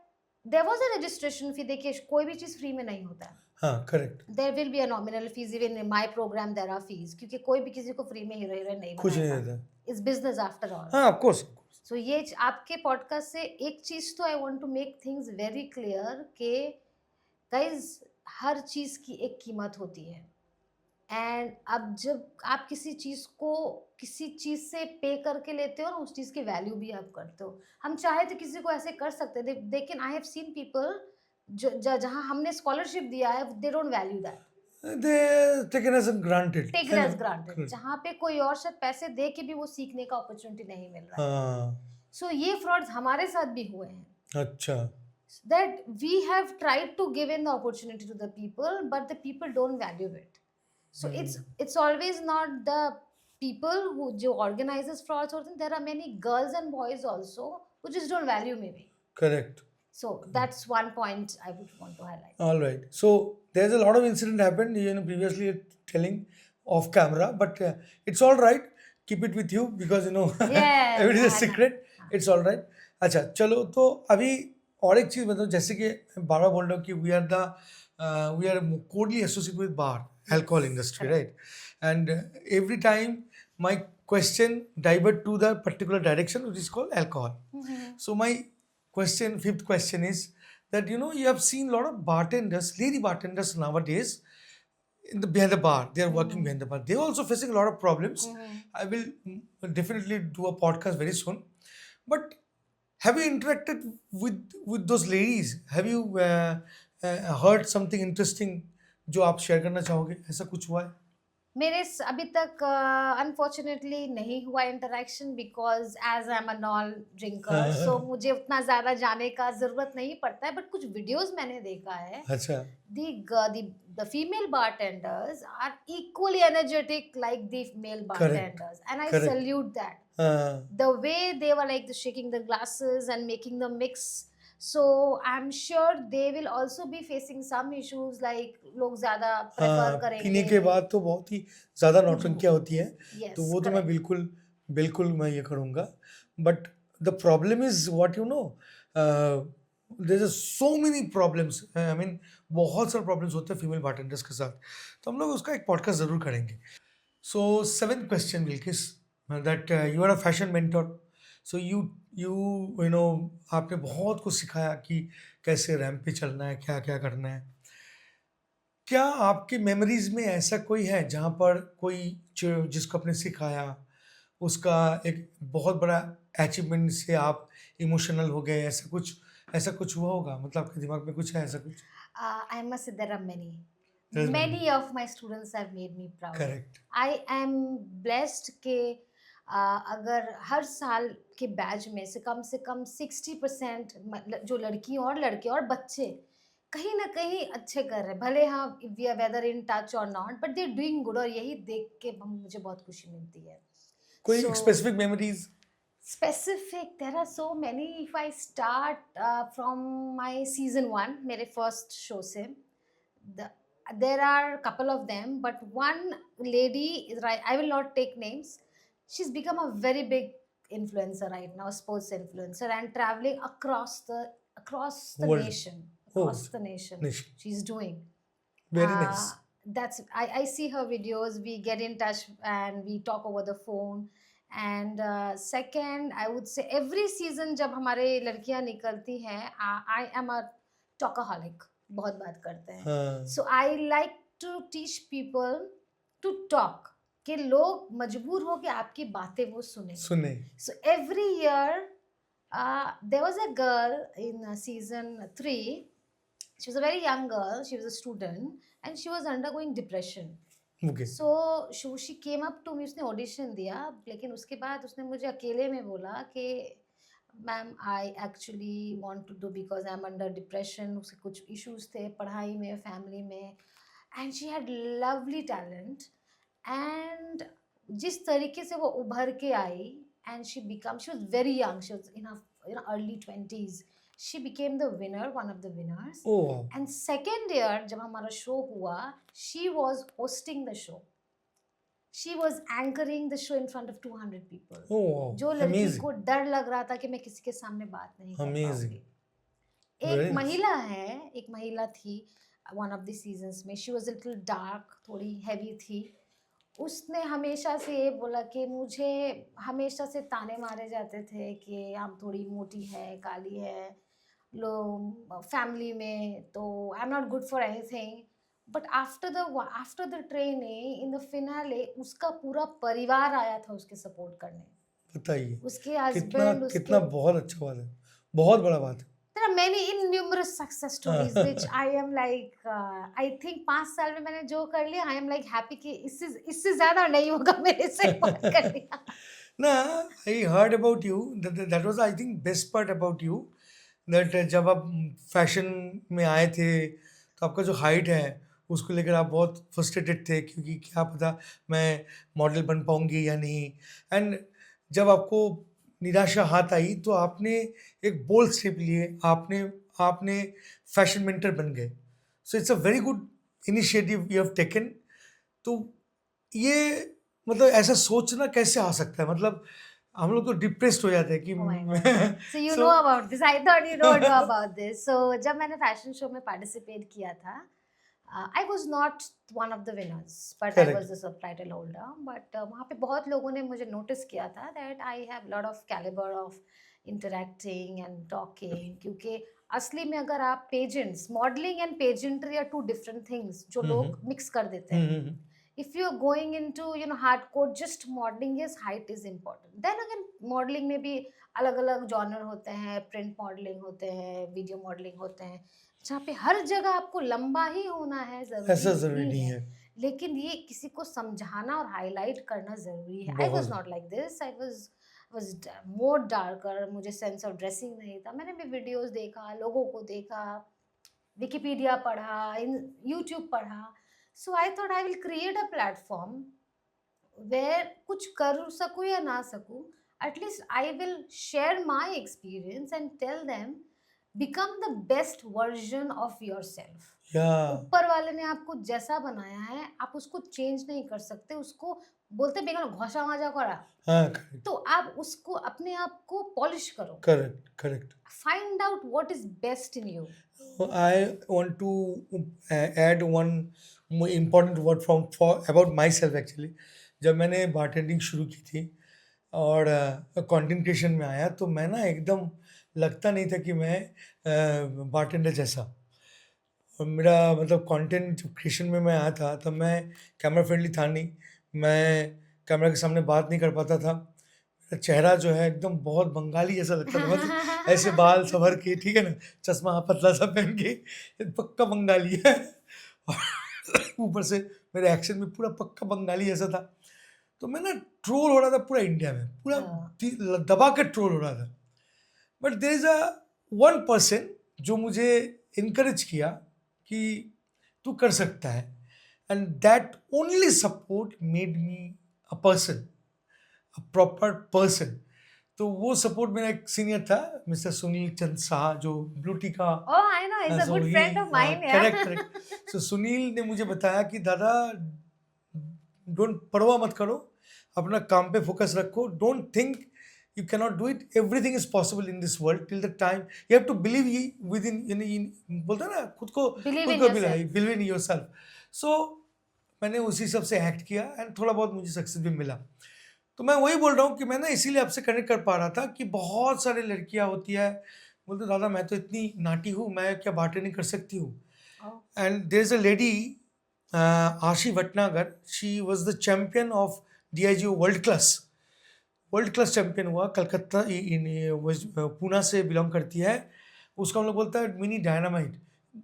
there was a registration fee. देखिए, कोई भी चीज़ फ्री में नहीं होता है। हाँ, correct. There will be a nominal fees, even in my program there are fees, क्योंकि कोई भी किसी को फ्री में हीरो हीरोइन नहीं कुछ नहीं बनाता। देता। It's business after all. हाँ, of course, of course. So ये आपके पॉडकास्ट से एक चीज़ तो I want to make things very clear कि गाइज हर चीज़ की एक कीमत होती है। एंड अब जब आप किसी चीज़ को किसी चीज़ से पे करके लेते हो ना, उस चीज़ की वैल्यू भी आप करते हो। हम चाहे तो किसी को ऐसे कर सकते हैं, लेकिन आई हैव सीन पीपल जहाँ हमने स्कॉलरशिप दिया है, they don't value that, They taken as granted. Taken as granted, जहाँ पे कोई और शायद पैसे दे के भी वो सीखने का अपॉर्चुनिटी नहीं मिल रहा है। हाँ, सो ये फ्रॉड्स हमारे साथ भी हुए हैं, अच्छा, that we have tried to give in the opportunity to the people, but the people don't value it. So it's always not the people who jo organizes frauds or something. There are many girls and boys also who just don't value maybe. correct. So that's one point I would want to highlight. All right. So there's a lot of incident happened, previously you're telling off camera, but it's all right. Keep it with you because Yes, everything is I know. secret. It's all right. अच्छा चलो तो अभी और एक चीज़ बताओ, जैसे कि बार बार बोल रहा हूँ कि we are closely associated with bar alcohol industry, right? And every time my question divert to the particular direction which is called alcohol. So my question, fifth question is that you have seen a lot of bartenders, lady bartenders nowadays behind the bar. They are working behind the bar. They are also facing a lot of problems. I will definitely do a podcast very soon. But have you interacted with those ladies? Have you heard something interesting जो आप share करना चाहोगे? ऐसा कुछ हुआ है? अभी तक अनफॉर्चुनेटली नहीं हुआ interaction, because as I am a non drinker, so मुझे उतना ज़्यादा जाने का ज़रूरत नहीं पड़ता है, बट कुछ वीडियोस मैंने देखा है। अच्छा, the female bartenders are equally energetic like the male correct, bartenders, and I correct. salute that. हाँ, The way they were like shaking the glasses and making the mix, so I'm sure they will also be facing some issues, like लोग ज़्यादा prefer हाँ, करेंगे। पीने के बाद तो बहुत ही ज़्यादा नौटंकियाँ होती हैं, Yes, तो वो तो मैं correct. बिल्कुल बिल्कुल मैं ये करूँगा। But the problem is what there are so many problems, I mean बहुत सारे प्रॉब्लम्स होते हैं फीमेल बार्टेंडर्स के साथ, तो हम लोग उसका एक पॉडकास्ट ज़रूर करेंगे। So seventh question Bilkis, that you are a fashion mentor, so you know आपने बहुत कुछ सिखाया कि कैसे रैंप पे चलना है, क्या क्या करना है। क्या आपकी मेमोरीज में ऐसा कोई है जहाँ पर कोई जिसको आपने सिखाया, उसका एक बहुत बड़ा अचीवमेंट से आप इमोशनल हो गए, ऐसा कुछ हुआ होगा? मतलब आपके दिमाग में कुछ है ऐसा कुछ? I must say there are many. There's Many of my students have made me proud. Correct, I am blessed कि अगर हर साल के बैच में से कम 60% जो लड़की और लड़के और बच्चे कहीं ना कहीं अच्छे कर रहे हैं, भले हाँ we are whether in touch और not, but they are doing good, और यही देख के मुझे बहुत खुशी मिलती है। कोई So, specific memories? specific, there are so many. If I start from my season 1, मेरे first show से, the, there are a couple of them, but one lady is right, I will not take names, she's become a very big influencer right now, sports influencer, and traveling across the World. nation, Oh, across the nation nation. she's doing. Very nice. That's I see her videos, we get in touch and we talk over the phone. And second, I would say every season जब हमारे लड़कियां निकलती हैं, I am a talkaholic, बहुत बात करते हैं, हाँ, so I like to teach people to talk, कि लोग मजबूर हो कि आपकी बातें वो सुने। सुने। So every year there was a girl in season 3. She was a very young girl, she was a student, and she was undergoing depression. Okay, so she came up to me, उसने audition दिया, लेकिन उसके बाद उसने मुझे अकेले में बोला कि ma'am I actually want to do because I am under depression, उसके कुछ इश्यूज थे पढ़ाई में, फैमिली में, and she had lovely talent, and जिस तरीके से वो उभर के आई, and she was very young, she was in early 20s, she became the winner, one of the winners. Oh wow, And second year जब हमारा शो हुआ, she was hosting the show, she was anchoring the show in front of 200 people. Oh wow, जो लड़की amazing, को डर लग रहा था कि मैं किसी के सामने बात नहीं कर अमेजिंग, पाऊंगी। वेरी एक नाइस। महिला है, एक महिला थी one of the seasons में, she was a little dark, थोड़ी heavy थी, उसने हमेशा से ये बोला कि मुझे हमेशा से ताने मारे जाते थे कि हम थोड़ी मोटी है, काली है, लोग फैमिली में, तो आई am not good for anything, but after the training in the finale उसका पूरा परिवार आया था उसके सपोर्ट करने, बताइए उसके कितना हस्बैंड, कितना उसके बहुत अच्छा बात है, बहुत बड़ा बात है। there are many innumerous success stories which हाँ। I am like I think 5 साल में मैंने जो कर लिया I am like happy कि इससे ज्यादा नहीं होगा मेरे से, बहुत कर लिया। ना, I heard about you, that was I think best part about you, that जब आप फैशन में आए थे तो आपका जो हाइट है उसको लेकर आप बहुत फ्रस्ट्रेटेड थे, क्योंकि क्या पता मैं मॉडल बन पाऊंगी या नहीं। एंड जब आपको निराशा हाथ आई तो आपने एक बोल्ड स्टेप लिए, आपने आपने फैशन मेंटर बन गए। So it's a very good initiative you have taken. तो ये मतलब ऐसा सोचना कैसे आ सकता है, मतलब हम लोग तो डिप्रेस्ड हो जाते हैं कि Oh my God. So you so know about this. I thought you don't know about this. So जब मैंने फैशन शो में पार्टिसिपेट किया था, I was not one of the winners, but I was correct. the subtitle holder. But वहाँ पे बहुत लोगों ने मुझे नोटिस किया था that I have lot of caliber of interacting and talking. क्योंकि असली में अगर आप pageants, modelling and pageantry are two different things जो लोग मिक्स कर देते हैं। If you're going into hardcore just modeling, yes height is important, then again modeling में भी अलग अलग जॉनर होते हैं, प्रिंट मॉडलिंग होते हैं, वीडियो मॉडलिंग होते हैं, जहाँ पे हर जगह आपको लंबा ही होना है, ऐसा जरूरी जरूरी नहीं नहीं है। है। लेकिन ये किसी को समझाना और हाईलाइट करना जरूरी है। आई वॉज बहुत। Not like this, I was more darker, मुझे सेंस ऑफ ड्रेसिंग नहीं था। मैंने भी वीडियोस देखा, लोगों को देखा, विकिपीडिया पढ़ा, यूट्यूब पढ़ा। So I thought I will create a platform where कुछ कर सकूँ या ना सकूँ, at least I will share my experience and tell them become the best version of your self. या ऊपर वाले ने आपको जैसा बनाया है आप उसको चेंज नहीं कर सकते, उसको बोलते बेगन घोषा वाजा करा, हाँ, करेक्ट तो आप उसको अपने आप को पॉलिश करो, correct correct. Find out what is best in you. I want to add one more important word from for about myself actually। जब मैंने बारटेंडिंग शुरू की थी और कंटेंट क्रिएशन में आया तो मैं ना एकदम लगता नहीं था कि मैं बारटेंडर जैसा। और मेरा मतलब कंटेंट क्रिएशन में मैं आया था तब मैं कैमरा फ्रेंडली था नहीं, मैं कैमरा के सामने बात नहीं कर पाता था। मेरा चेहरा जो है एकदम बहुत बंगाली जैसा लगता था, मतलब ऐसे बाल संवर के, ठीक है ना, चश्मा पतला सा पहन के, ये पक्का बंगाली है। और ऊपर से मेरे एक्शन में पूरा पक्का बंगाली जैसा था। तो मैं ना ट्रोल हो रहा था पूरा इंडिया में, पूरा दबा के ट्रोल हो रहा था। But there is a one person जो मुझे इनकरेज किया कि तू कर सकता है, and that only support made me a person, a proper person. तो वो सपोर्ट मेरा एक सीनियर था, मिस्टर सुनील चंद शाह, जो ब्लू टी का। Oh, I know, he's a so good ही friend of mine, yeah. Correct correct. So Sunil ने मुझे बताया कि दादा डोंट, परवाह मत करो, अपना काम पे फोकस रखो, don't think you cannot do it, everything is possible in this world till the time you have to believe within बोलते हैं ना, Believe खुद in को yourself. Believe in your self. So मैंने उसी हिसाब से एक्ट किया एंड थोड़ा बहुत मुझे सक्सेस भी मिला। तो मैं वही बोल रहा हूँ कि मैं ना इसीलिए आपसे कनेक्ट कर पा रहा था कि बहुत सारे लड़कियाँ होती है बोलते दादा मैं तो इतनी नाटी हूँ, मैं क्या बार्टेनिंग कर सकती हूँ। Oh, and there is a lady Ashi Bhatnagar, she was the champion of DIGO world class champion हुआ, कलकत्ता पूना से बिलोंग करती है। उसका हम लोग बोलता है मिनी डायनामाइट,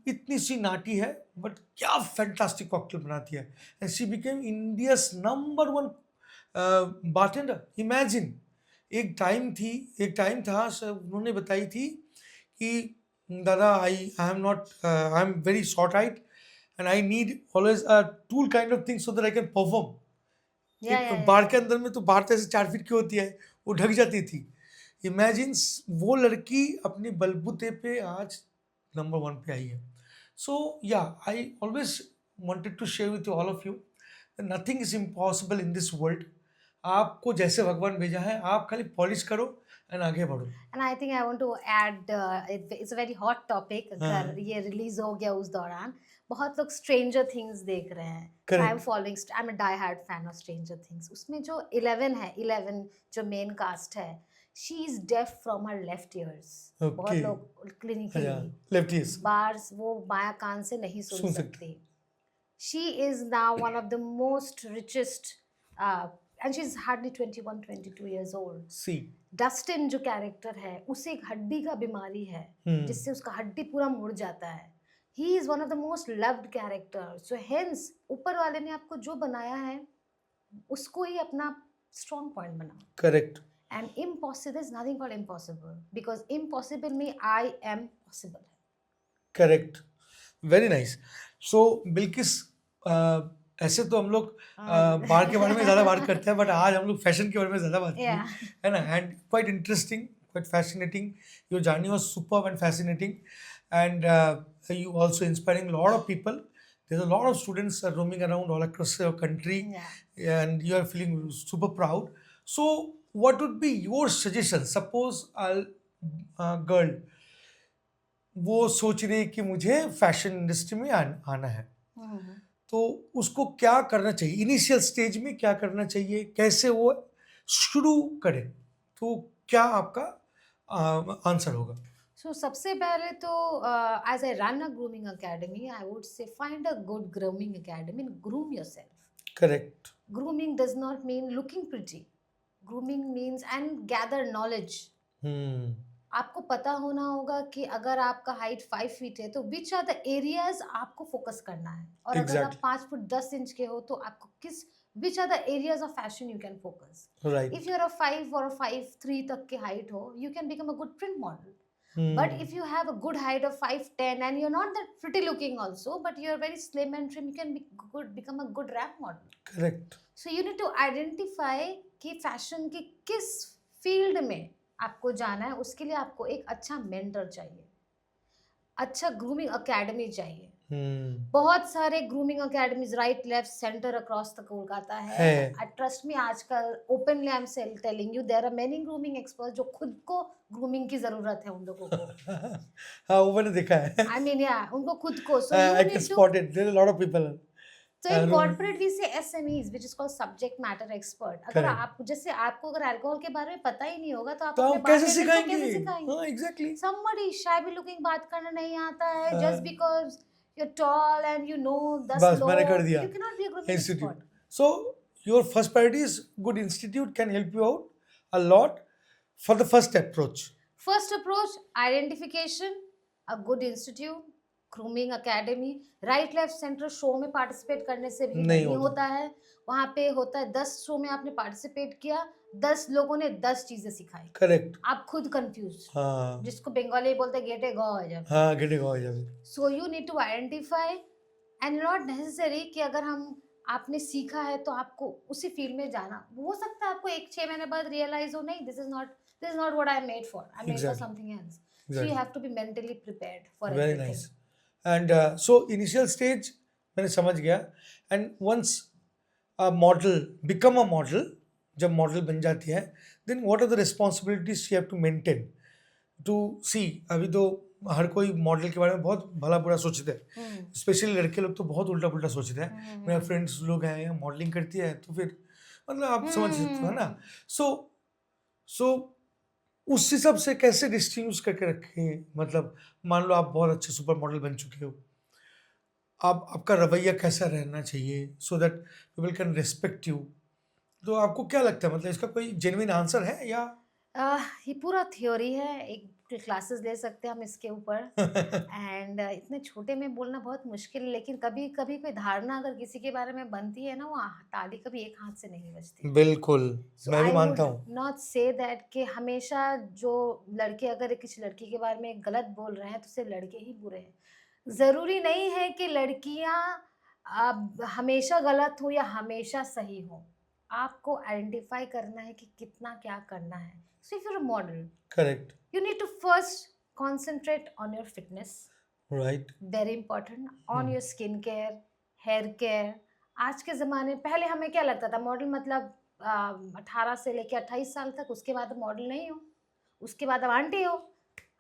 इतनी सी नाटी है बट क्या फैंटास्टिक कॉकटेल बनाती है, and she became India's number one bartender. Imagine, एक टाइम था उन्होंने बताई थी कि दादा आई am not, I am very short height and I need always a tool kind of thing so that I can perform. yeah, एक yeah, yeah, बाढ़ yeah. के अंदर में तो बाढ़ तो ऐसे 4 फीट की होती है, वो ढक जाती थी। इमेजिन, वो लड़की अपने बलबूते पे आज नंबर 1 पे आई है। So yeah I always wanted to share with all of you, nothing is impossible in this world. आपको जैसे भगवान भेजा है आप खाली पॉलिश करो एंड आगे बढ़ो। And I think I want to add, it's a very hot topic. हाँ, अगर ये रिलीज हो गया उस दौरान बहुत लोग स्ट्रेंजर थिंग्स देख रहे हैं। So I'm correct. following, I'm a die hard fan of Stranger Things. उसमें जो 11 है, 11 जो मेन कास्ट है, she is deaf from her left ears. Okay. बहुत लोग अच्छा, क्लिनिकली लेफ्टीज बार्स वो बाया कान से नहीं सुन सुन सकते। सकती। she is now one of the most richest, and she's hardly 21, 22 years old. C Dustin जो कैरेक्टर है उसे एक हड्डी का बीमारी है जिससे उसका हड्डी पूरा मुड़ जाता है. He is one of the most loved character. So hence ऊपर वाले ने आपको जो बनाया है उसको ही अपना स्ट्रॉन्ग पॉइंट बनाओ. Correct. And impossible is nothing called impossible because impossible में आई एम पॉसिबल है. Correct. Very nice. So Bilkis, ऐसे तो हम लोग बार के बारे में ज़्यादा बात करते हैं, बट आज हम लोग फैशन के बारे में ज़्यादा बात Yeah. की है ना. And quite interesting, quite fascinating. Your journey was superb and fascinating, and you also inspiring a lot of people. There's a lot of students are roaming around all across your country, Yeah. and you are feeling super proud. So what would be your suggestion? Suppose a girl वो सोच रही है कि मुझे fashion industry में आना है, Mhm. तो उसको क्या करना चाहिए? इनिशियल स्टेज में क्या करना चाहिए? कैसे वो शुरू करे? तो क्या आपका आंसर होगा? So सबसे पहले तो as I run a grooming academy, I would say find a good grooming academy and groom yourself. Correct. Grooming does not mean looking pretty. Grooming means and gather knowledge. आपको पता होना होगा कि अगर आपका हाइट 5 फीट है तो विच are the areas आपको फोकस करना है, और अगर आप Exactly. 5 फुट 10 इंच के हो तो आपको किस which are the areas of fashion you can focus. Right. If you are a 5 और 5'3" तक के हाइट हो you can become a good print model. But if you have a good height of 5'10" and you're not that pretty looking also, but you're very slim and trim, you can become a good ramp model. Correct. So you need to identify कि fashion के किस field में आपको जाना है. उसके लिए आपको एक अच्छा मेंटर चाहिए, अच्छा ग्रूमिंग एकेडमी चाहिए. बहुत सारे grooming academies right left centre across the Kolkata है. ट्रस्ट मी, आजकल openly I am telling you there are many grooming experts जो खुद को ग्रूमिंग की जरूरत है उन लोगों को. हाँ, वो मैंने देखा है. आई मीन या उनको खुद को. So I you can need to. spot it. There are a lot of people. So in corporate we say SMEs, which is called subject matter expert. अगर Correct. आप जैसे आपको अगर अल्कोहल के बारे में पता ही नहीं होगा तो आप तो अपने हम कैसे bartender को सिखाएंगे? कैसे सिखाएंगे? हाँ, एग्जैक्टली. Somebody shabby looking बात करना नहीं आता है हाँ. just because you're tall and you know 10 बस मैंने कर लोग. दिया. You cannot be a grooming Institute. expert. So your first priority is good institute can help you out a lot for the first approach. First approach, identification, a good institute, grooming academy. Right left centre show में participate करने से भी नहीं नहीं होता. होता है. वहाँ पे होता है 10 शो में आपने पार्टिसिपेट किया, 10 लोगों ने 10 चीजें सिखाई, करेक्ट. आप खुद कंफ्यूज. हाँ. जिसको बंगाली बोलते हैं गेटे गो है जब. हाँ, गेटे गो जावे. So you need to identify and not necessary कि अगर हम आपने सीखा है तो आपको उसी फील्ड में जाना. हो सकता है आपको 1-6 महीने बाद रियलाइज हो नहीं this is not what I am made for. I am made for Exactly. Something else. So you have to be mentally prepared for very everything. Nice. And so initial stage मैंने समझ गया. And once model become a model, जब model बन जाती है, then what are the responsibilities you have to maintain to see. अभी तो हर कोई मॉडल के बारे में बहुत भला बुरा सोचते हैं, स्पेशली लड़के लोग तो बहुत उल्टा पुल्टा सोचते हैं. मेरे फ्रेंड्स लोग हैं मॉडलिंग करती है तो फिर मतलब आप समझ सकते हो, है ना. सो उस हिसाब से कैसे डिस्टिंग्विश करके रखें. मतलब मान लो आप बहुत अच्छे सुपर मॉडल बन चुके हो, आपका रवैया कैसा रहना चाहिए so that people can respect you. तो आपको क्या लगता है, मतलब इसका कोई जेन्युइन आंसर है या ये पूरा थ्योरी है, एक क्लासेस ले सकते हैं हम इसके ऊपर. एंड इतने छोटे में बोलना बहुत मुश्किल है, लेकिन कभी कभी कोई धारणा अगर किसी के बारे में बनती है ना, वो ताली कभी एक हाथ से नहीं बजती. बिल्कुल. मैं भी आई मानता वुड हूँ. नॉट से दैट कि हमेशा जो लड़के अगर किसी लड़की के बारे में गलत बोल रहे हैं तो सिर्फ लड़के ही बुरे हैं. जरूरी नहीं है कि लड़कियां अब हमेशा गलत हो या हमेशा सही हो. आपको आइडेंटिफाई करना है कि कितना क्या करना है. So if you are a model correct. you need to first concentrate on your fitness, right. very important, on your skin care, hair care. आज के ज़माने, पहले हमें क्या लगता था मॉडल मतलब 18 से लेके 28 साल तक, उसके बाद मॉडल नहीं हो, उसके बाद अब आंटी हो.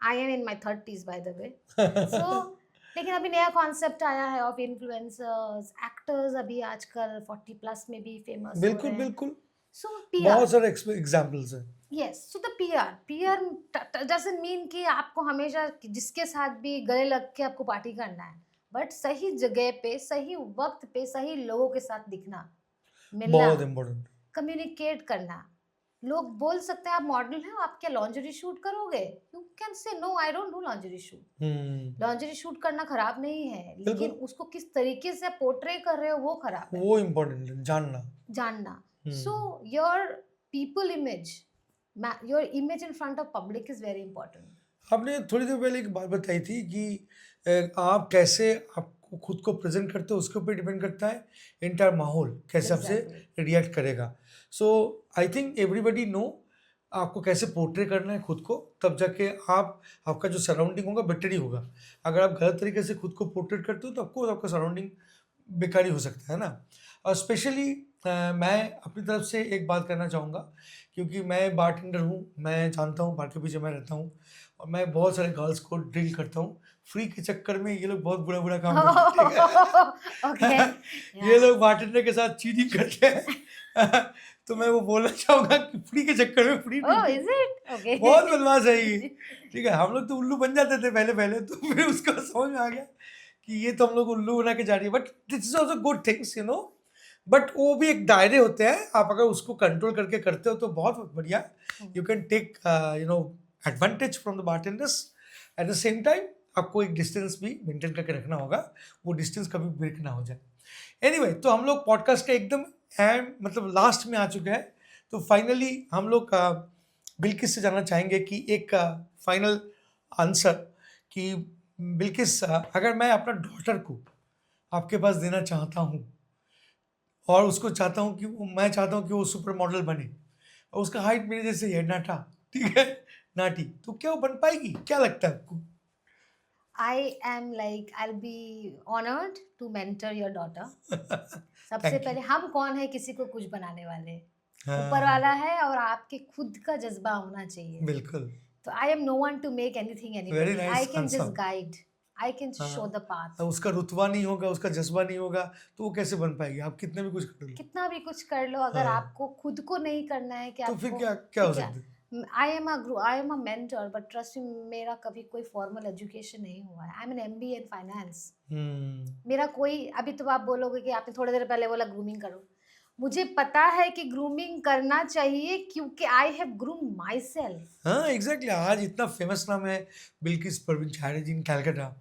I am in my 30s by the way. So लेकिन अभी नया कॉन्सेप्ट आया है ऑफ इन्फ्लुएंसर्स, एक्टर्स अभी आजकल 40+ में भी फेमस हो बिल्कुल रहे हैं. बिल्कुल. सो बहुत सारे एग्जाम्पल्स हैं. Yes, so the PR doesn't mean कि आपको हमेशा जिसके साथ भी गले लग के आपको पार्टी करना है. बट सही जगह पे, सही वक्त पे, सही लोगों के साथ दिखना, मिलना, बहुत इम्पोर्टेंट। कम्युनिकेट करना। लोग बोल सकते हैं आप मॉडल हैं, आप क्या लॉन्जरी शूट करोगे? You can say no, I don't do lingerie shoot. Lingerie shoot करना खराब नहीं है, लेकिन बिल्कुल, उसको किस तरीके से पोर्ट्रे कर रहे हो वो खराब है, वो इम्पोर्टेंट है, जानना। जानना। So hmm. Your people image, your image in front of public is very important. आपने थोड़ी देर पहले एक बात बताई थी कि आप कैसे आपको खुद को प्रेजेंट करते हो, उसके ऊपर डिपेंड करता है इंटायर माहौल कैसे आपसे एग्जैक्टली। रिएक्ट करेगा। सो आई थिंक एवरीबडी नो आपको कैसे पोर्ट्रे करना है खुद को, तब जाके आपका जो सराउंडिंग होगा बेटर ही होगा। अगर आप गलत तरीके से खुद को पोर्ट्रेट करते हो तो आपको आपका सराउंडिंग बेकार ही हो सकता है ना। और स्पेशली मैं अपनी तरफ से एक बात करना चाहूँगा, क्योंकि मैं बारटेंडर हूँ, मैं जानता हूँ बार के पीछे मैं रहता हूँ, और मैं बहुत सारे गर्ल्स को ड्रिल करता हूँ। फ्री के चक्कर में ये लोग बहुत बुरा बुरा काम करते हैं, ठीक ओके। है। ये लोग बारटेंडर के साथ चीटिंग करते हैं। तो मैं वो बोलना चाहूँगा कि फ्री के चक्कर में free oh, drinking is it? Okay. बहुत बदमाश है ये, ठीक है। हम लोग तो उल्लू बन जाते थे पहले पहले, तो फिर उसको समझ में आ गया कि ये तो हम लोग उल्लू बना के जा रही है। But this is also good things, you know. But वो भी एक दायरे होते हैं, आप अगर उसको कंट्रोल करके करते हो तो बहुत बढ़िया। You can take you know advantage from the bartenders. At the same time आपको एक डिस्टेंस भी मेंटेन करके रखना होगा, वो डिस्टेंस कभी ब्रेक ना हो जाए। एनीवे, तो हम लोग पॉडकास्ट का एकदम एंड मतलब लास्ट में आ चुके हैं। तो फाइनली हम लोग बिल्किस से जानना चाहेंगे कि एक फाइनल आंसर कि बिल्किस, अगर मैं अपना डॉटर को आपके पास देना चाहता हूँ, और उसको चाहता हूँ कि मैं चाहता हूँ कि वो सुपर मॉडल बने, और उसका हाइट मेरे जैसे ही है, नाटा, ठीक है, नाटी, तो क्या वो बन पाएगी? क्या लगता है आपको? I am like, I'll be honored to mentor your daughter. सबसे थैंक यू। पहले हम कौन है किसी को कुछ बनाने वाले? ऊपर हाँ, वाला है, और आपके खुद का जज्बा होना चाहिए। बिल्कुल। तो I am no one to make anything very anybody. I nice can just answer. guide. I can show हाँ, the path. अब उसका रुतबा नहीं होगा, उसका जज्बा नहीं होगा, तो वो कैसे बन पाएगी? आप कितने भी कुछ कर लो। कितना भी कुछ कर लो, अगर हाँ, आपको खुद को नहीं करना है कि तो फिर आपको, क्या क्या हो ठीक है, सकता है? I am a mentor, but trust me, मेरा कभी कोई फॉर्मल एजुकेशन नहीं हुआ है। I am an MBA in finance. मेरा कोई, अभी तो आप बोलोगे कि आपने थोड़ी देर पहले बोला ग्रूमिंग करो, मुझे पता है कि ग्रूमिंग करना चाहिए, क्योंकि I have groom my self. हाँ, एग्जैक्टली। आज इतना फेमस नाम है बिल्किस परवीन चाहरी जी इन कलकत्ता।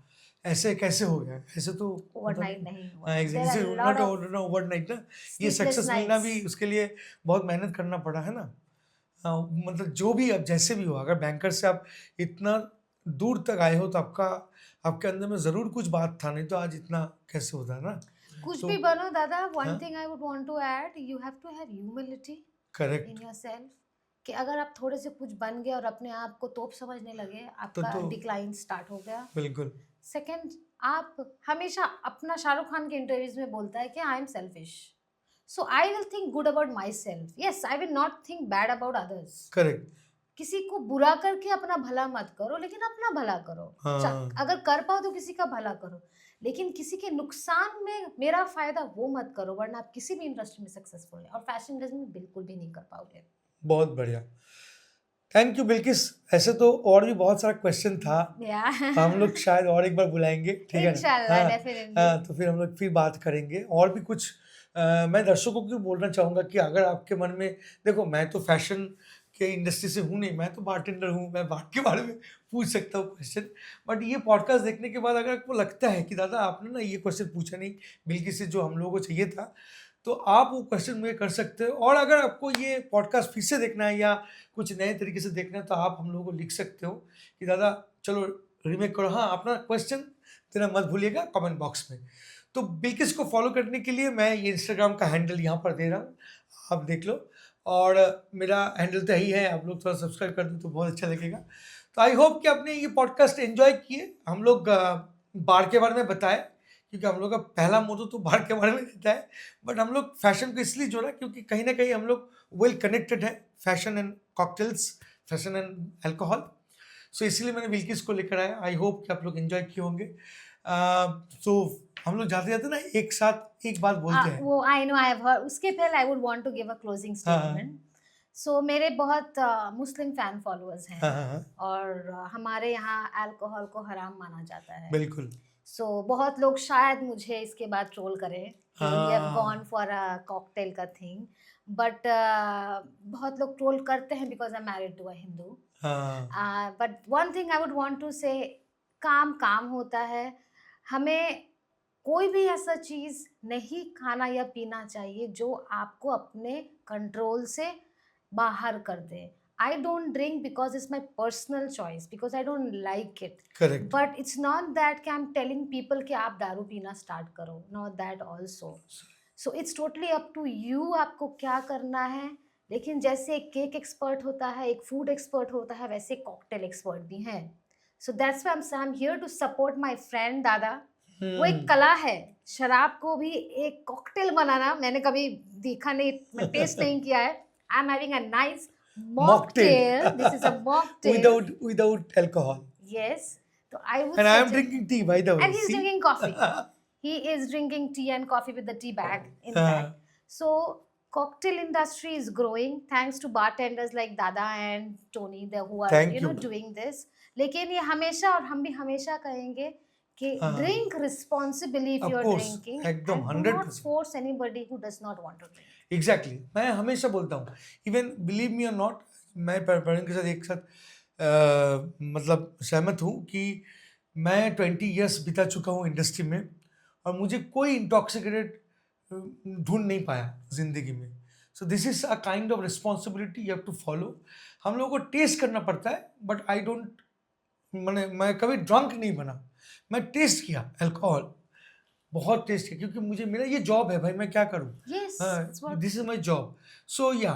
ऐसे कैसे हो गया? ऐसे तो पता ओवरनाइट नहीं। नहीं हुआ हाँ, है, there are exactly, lot not of overnight ना। ये स्लीपलेस सक्सेस मिलना नाइट्स। भी उसके लिए बहुत मेहनत करना पड़ा है ना। हाँ, मतलब जो भी अब जैसे भी हो, अगर बैंकर से आप इतना दूर तक आए हो तो आपके अंदर में ज़रूर कुछ बात था, नहीं तो आज इतना कैसे होता है ना। कुछ तो भी बनो दादा, वन हाँ, thing I would want to add, you have to have humility correct. In yourself. कि अगर आप थोड़े से कुछ बन गए और अपने आप को तोप समझने लगे, आपका तो डिक्लाइन स्टार्ट हो गया। बिल्कुल। सेकंड, आप हमेशा अपना, शाहरुख खान के इंटरव्यूज में बोलता है कि I M selfish, so I will think good about my self, yes I will not think bad about others. Correct. किसी को बुरा करके अपना भला मत करो, लेकिन अपना भला करो। हाँ, अगर कर पाओ तो किसी का भला करो, लेकिन किसी के नुकसान में मेरा फायदा वो मत करो, वरना आप किसी भी इंडस्ट्री में सक्सेसफुल है और फैशन इंडस्ट्री में बिल्कुल भी नहीं कर पाओगे। बहुत बढ़िया। Thank you Bilkis. ऐसे तो और भी बहुत सारा क्वेश्चन था, या हम लोग शायद और एक बार बुलाएंगे, ठीक है ना? इंशाल्लाह, हाँ, डेफिनेटली। हाँ, तो फिर हम लोग फिर बात करेंगे और भी कुछ। मैं दर्शकों को बोलना चाहूँगा कि अगर आपके मन में, देखो मैं तो फैशन के इंडस्ट्री से हूँ नहीं, मैं तो बारटेंडर हूँ, मैं बार के बारे में पूछ सकता हूँ क्वेश्चन। बट ये पॉडकास्ट देखने के बाद अगर आपको लगता है कि दादा आपने ना ये क्वेश्चन पूछा नहीं बिल्किस से जो हम लोगों को चाहिए था, तो आप वो क्वेश्चन मुझे कर सकते हो। और अगर आपको ये पॉडकास्ट फिर से देखना है या कुछ नए तरीके से देखना है, तो आप हम लोगों को लिख सकते हो कि दादा चलो रीमेक करो। हाँ, अपना क्वेश्चन देना मत भूलिएगा कमेंट बॉक्स में। तो बिल्किस को फॉलो करने के लिए मैं ये इंस्टाग्राम का हैंडल यहाँ पर दे रहा हूँ, आप देख लो। और मेरा हैंडल तो यही है, आप लोग थोड़ा सब्सक्राइब कर दो तो बहुत अच्छा लगेगा। तो आई होप कि आपने ये पॉडकास्ट एंजॉय किए। हम लोग बार के बारे में बताए, क्योंकि हम लोग का पहला मोटो तो बार के बारे में रहता है। बट हम लोग फैशन को इसलिए जोड़ा क्योंकि कहीं ना कहीं हम लोग वेल कनेक्टेड है, fashion and cocktails, fashion and alcohol. So इसलिए मैंने बिल्किस को लेकर आया। आई होप कि आप लोग एंजॉय किए होंगे। सो हम लोग जाते जाते ना एक साथ एक बात बोलते हैं। वो I know, I have heard. उसके पहले I would want to give a closing हाँ, स्टेटमेंट। सो मेरे बहुत मुस्लिम फैन फॉलोअर्स हैं, हाँ, हाँ, हाँ, और हमारे यहाँ अल्कोहल को हराम माना जाता है। बिल्कुल। सो बहुत लोग शायद मुझे इसके बाद ट्रोल करें कि वी हैव हाँ गॉन फॉर अ कॉकटेल का थिंग, बट बहुत लोग ट्रोल करते हैं because I am married to a Hindu. हाँ but one thing I would want to say, काम काम होता है. हमें कोई भी ऐसा चीज नहीं खाना या पीना चाहिए जो आपको अपने कंट्रोल से बाहर कर दे. I don't drink because it's my personal choice, because I don't like it. Correct but it's not that कि आई एम टेलिंग पीपल कि आप दारू पीना स्टार्ट करो, not that also. So it's totally up to you, आपको क्या करना है. लेकिन जैसे एक केक एक्सपर्ट होता है, एक फूड एक्सपर्ट होता है, वैसे कॉकटेल एक्सपर्ट भी हैं. So that's why I am here to support my friend dada. वो एक कला है, शराब को भी एक कॉकटेल बनाना. मैंने कभी देखा नहीं, मैं टेस्ट नहीं किया है. I am having a nice mocktail mocktail. This is a mocktail. without alcohol, Yes. So I would and I am suggest, drinking tea, by the way. and he's See? drinking coffee. He is drinking tea and coffee with the tea bag, in fact. So cocktail industry is growing thanks to bartenders like Dada and Tony, who are Thank you. doing this. लेकिन ये हमेशा, और हम भी हमेशा कहेंगे कि drink responsibly if Of you're course, drinking, एकदम and do not 100%. force anybody who does not want to drink. Exactly मैं हमेशा बोलता हूँ, इवन बिलीव मी और नॉट, मैं पेरेंट के साथ एक साथ मतलब सहमत हूँ कि मैं 20 ईयर्स बिता चुका हूँ इंडस्ट्री में, और मुझे कोई इंटॉक्सिकेटेड ढूंढ नहीं पाया ज़िंदगी में. So this is a kind of responsibility you have to follow. हम लोगों को टेस्ट करना पड़ता है, बट आई डोंट, मैं कभी ड्रंक नहीं बना. मैं टेस्ट किया अल्कोहल, बहुत टेस्ट किया, क्योंकि मुझे मेरा ये जॉब है भाई, मैं क्या करूँ. Yes, it's what. This is my job. So yeah,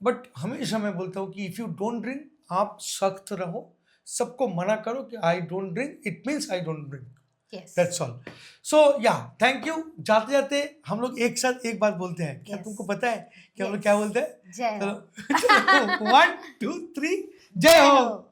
but हमेशा मैं बोलता हूँ कि इफ़ यू डोंट ड्रिंक, आप सख्त रहो, सबको मना करो कि I don't drink, it means I don't drink. Yes. That's all. So yeah, thank you. जाते जाते हम लोग एक साथ एक बात बोलते हैं. क्या Yes. तुमको पता है कि हम लोग Yes. क्या बोलते हैं? जय हो. चलो 1 2 3, जय हो.